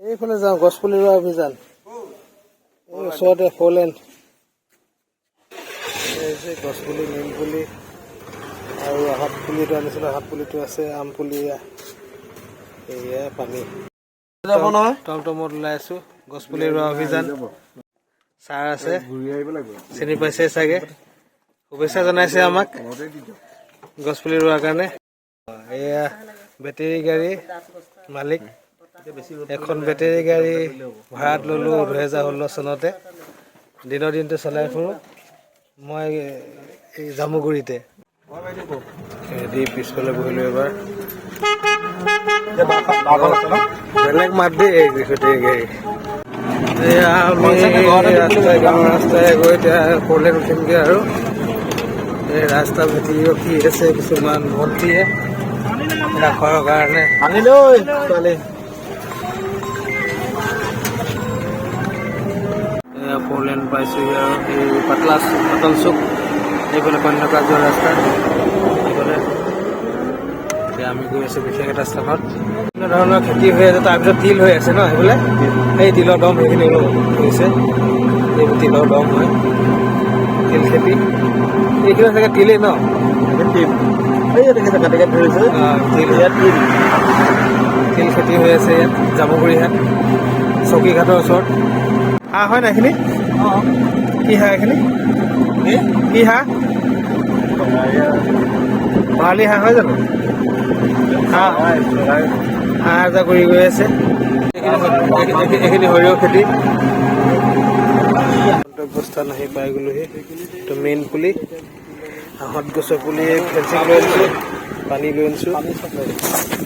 এইফালে যাওঁ গছপুলি ৰোৱা অভিযান এই ওচৰতে ফ'ৰলেন গছপুলি নিম পুলি আৰু হাত পুলিটো আনিছিলোঁ হাত পুলিটো আছে আম পুলি এয়া পানী টমটমত ওলাই আছোঁ গছপুলি ৰোৱা অভিযান ছাৰ আছে চিনি পাইছে চাগে শুভেচ্ছা জনাইছে আমাক গছপুলি ৰোৱাৰ কাৰণে এয়া বেটেৰী গাড়ী মালিক এখন বেটেৰী গাড়ী ভাড়াত ল'লোঁ 2016 চনতে দিনৰ দিনটো চলাই ফুৰোঁ মই এই জামুগুৰিতে দি পিছফালে বহিলোঁ এবাৰ বেলেগ মাত দেই বেটেৰী গাড়ী আমি গাঁৱৰ ৰাস্তাৰে গৈ এতিয়া ফ'ৰলেন উঠিমগৈ আৰু এই ৰাস্তা ভেটি ৰখি আছে কিছুমান ভণ্টিয়ে ৰাখৰ কাৰণে আনিলৈ ছোৱালী ফ'ৰলেন পাইছোঁহি আৰু এই পাতল চুক এইফালে কন্যাকা যোৱা ৰাস্তা এইফালে এতিয়া আমি গৈ আছোঁ বিশেষ এটা স্থানত বিভিন্ন ধৰণৰ খেতি হৈ আছে তাৰপিছত তিল হৈ আছে ন সেইফালে এই তিলৰ দম সেইখিনি অলপ হৈছে এইবোৰ তিলৰ দম হয় তিল খেতি এইখিনি চাগে তিলেই ন তিল খেতি হৈ আছে ইয়াত জামুগুৰি হাট চকীঘাটৰ ওচৰত হাঁহ হয় নাই এইখিনি কি হাঁহ এইখিনি কি হাঁহ ভৰালি হাঁহ হয় জানো হাঁহ এটা কৰি গৈ আছে এইখিনি সৰিয়হ খেতি গন্তব্যস্থান আহি পাই গ'লোহি এইটো মেইন পুলি হাঁহত গছৰ পুলি ফেঞ্চিং লৈ আনিছোঁ পানী লৈ আনিছোঁ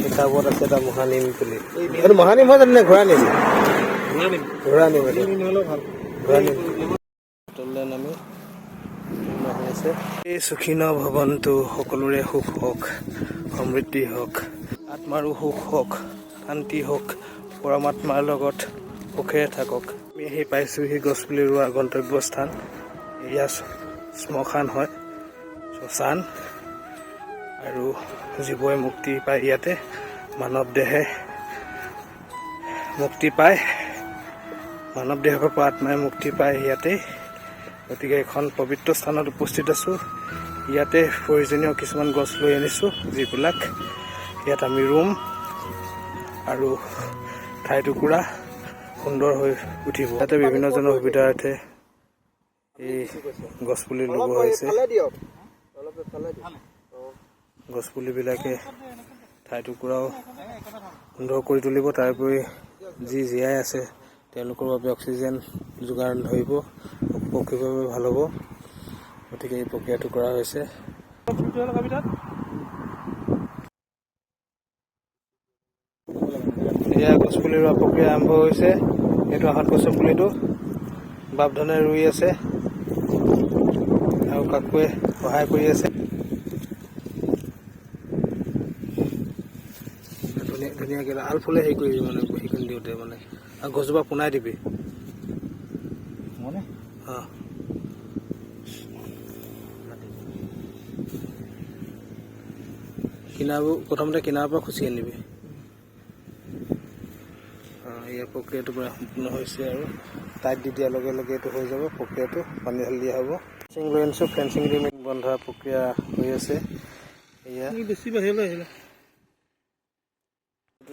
কিতাপত আছে এটা মহানিম পুলি এইটো মহানিম হয় জানো নে ঘোঁৰা নিম ঘোঁৰা নিম ঘোঁৰা নিম তললৈ নামি আছে এই সুখী ন ভৱনটো সকলোৰে সুখ হওক সমৃদ্ধি হওক আত্মাৰো সুখ হওক শান্তি হওক পৰমাত্মাৰ লগত সুখেৰে থাকক আমি আহি পাইছোঁহি গছপুলি ৰোৱা গন্তব্যস্থান এয়া শ্মশান হয় শ্মশান আৰু জীৱই মুক্তি পায় ইয়াতে মানৱ দেহে মুক্তি পায় মানৱ দেহৰ পৰা আত্মাই মুক্তি পায় ইয়াতে গতিকে এখন পবিত্ৰ স্থানত উপস্থিত আছোঁ ইয়াতে প্ৰয়োজনীয় কিছুমান গছ লৈ আনিছোঁ যিবিলাক ইয়াত আমি ৰুম আৰু ঠাই টুকুৰা সুন্দৰ হৈ উঠিব ইয়াতে বিভিন্নজনৰ সুবিধাৰ্থে এই গছপুলি লগোৱা হৈছে গছপুলিবিলাকে ঠাই টুকুৰাও সুন্দৰ কৰি তুলিব তাৰোপৰি যি জীয়াই আছে তেওঁলোকৰ বাবে অক্সিজেন যোগান ধৰিব পক্ষীভাৱে ভাল হ'ব গতিকে এই প্ৰক্ৰিয়াটো কৰা হৈছে এয়া গছপুলি ৰোৱা প্ৰক্ৰিয়া আৰম্ভ হৈছে এইটো আহঁত গছৰ পুলিটো বাপধনে ৰুই আছে আৰু কাকুৱে সহায় কৰি আছে ধুনীয়াকৈ আলফুলে হেৰি কৰি মানে সেইখিনি দিওঁতে মানে আৰু গছজোপা পোনাই দিবি মানে অঁ কিনাৰবোৰ প্ৰথমতে কিনাৰৰ পৰা খুচি আনিবি ইয়াৰ প্ৰক্ৰিয়াটো প্ৰায় সম্পূৰ্ণ হৈছে আৰু টাইট দি দিয়াৰ লগে লগে এইটো হৈ যাব প্ৰক্ৰিয়াটো পানী ঢালি দিয়া হ'ব ফেঞ্চিং লৈ আনিছোঁ ফেঞ্চিং দি বন্ধা প্ৰক্ৰিয়া হৈ আছে এয়া বেছি বাহিৰলৈ আহিলে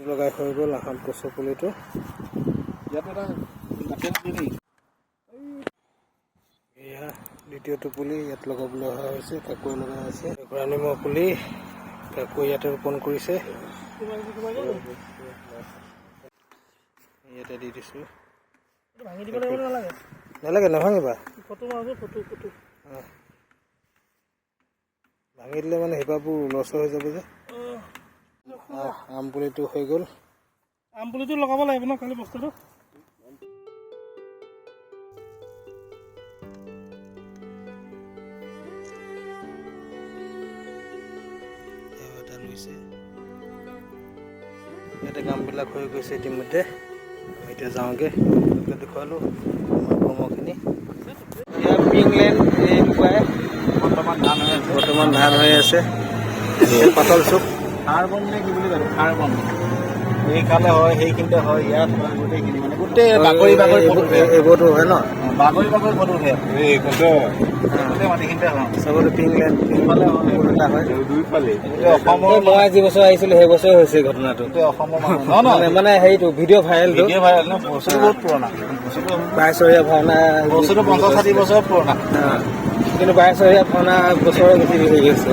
লগাই হৈ গ'ল আহঁত গছৰ পুলিটো এয়া দ্বিতীয়টো পুলি ইয়াত লগাবলৈ অহা হৈছে কাকুৱে লগাই আছে ঘোঁৰা নিমৰ পুলি কাকুৱে ইয়াতে ৰোপণ কৰিছে ইয়াতে দি দিছোঁ নালাগে নাভাঙিবা ভাঙি দিলে মানে শিপাবোৰ লছ হৈ যাব যে আম পুলিটো হৈ গ'ল আম পুলিটো লগাব লাগিব ন খালি বস্তুটো ইয়াতে কামবিলাক হৈ গৈছে ইতিমধ্যে এতিয়া যাওঁগৈ দেখুৱালোঁ আমাৰ কৰ্মখিনি পিংলেণ্ড এনেকুৱাই বৰ্তমান ধান হৈ আছে পাতল চুক খাৰ বন নে কি বুলি কয় খাৰ বন এইফালে হয় সেইখিনিতে হয় ইয়াত হয় গোটেইখিনি মানে গোটেই বাগৰি বাগৰি ফটো উঠে এইবোৰতো হয় ন বাগৰি বাগৰি ফটো উঠে এই গোটেই মাটিখিনিতে হয় চবতে পিংক লেণ্ড এইফালে হয় এটা হয় দুইফালে অসমৰ মই যি বছৰ আহিছিলোঁ সেই বছৰে হৈছে ঘটনাটো গোটেই অসমৰ মানুহ মানে হেৰিটো ভিডিঅ' ভাইৰেলটো ভিডিঅ' ভাইৰেল ন বস্তুটো বহুত পুৰণা বস্তুটো বাইছৰীয়া ভাওনা বস্তুটো 50-60 বছৰ পুৰণা কিন্তু বাইছৰীয়া ভাওনা বছৰে বেছি হেৰি হৈছে